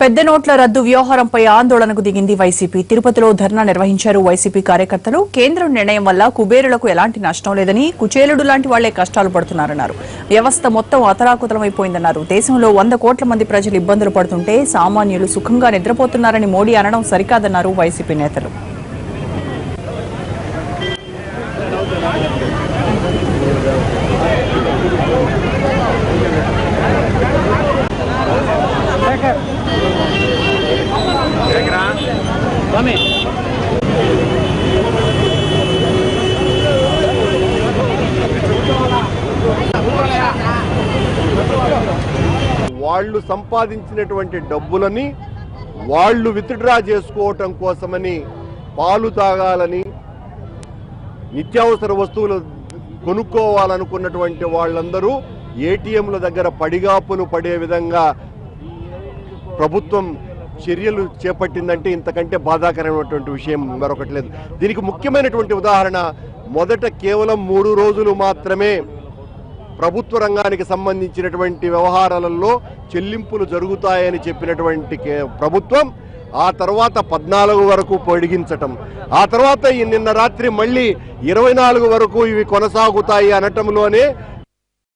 పెద్ద నోట్ల రద్దు వ్యవహారంపై ఆందోళనకు దిగింది వైసీపీ. తిరుపతిలో ధర్నా నిర్వహించారు వైసీపీ కార్యకర్తలు. కేంద్రం నిర్ణయం వల్ల కుబేరులకు ఎలాంటి నష్టం లేదని, కుచేలుడు లాంటి వాళ్లే కష్టాలు పడుతున్నారన్నారు. వ్యవస్థ మొత్తం అతలాకుతలమైపోయిందన్నారు. దేశంలో 100 కోట్ల మంది ప్రజలు ఇబ్బందులు పడుతుంటే సామాన్యులు సుఖంగా నిద్రపోతున్నారని మోడీ అనడం సరికాదన్నారు వైసీపీ నేతలు. వాళ్ళు సంపాదించినటువంటి డబ్బులని వాళ్ళు విత్డ్రా చేసుకోవటం కోసమని పాలు తాగాలని, నిత్యావసర వస్తువులు కొనుక్కోవాలనుకున్నటువంటి వాళ్ళందరూ ఏటీఎంల దగ్గర పడిగాపులు పడే విధంగా ప్రభుత్వం చర్యలు చేపట్టిందంటే ఇంతకంటే బాధాకరమైనటువంటి విషయం మరొకటి లేదు. దీనికి ముఖ్యమైనటువంటి ఉదాహరణ, మొదట కేవలం 3 రోజులు మాత్రమే ప్రభుత్వ రంగానికి సంబంధించినటువంటి వ్యవహారాలలో చెల్లింపులు జరుగుతాయని చెప్పినటువంటి ప్రభుత్వం ఆ తర్వాత 14 వరకు పొడిగించటం, ఆ తర్వాత నిన్న రాత్రి మళ్ళీ 24 వరకు ఇవి కొనసాగుతాయి అనటంలోనే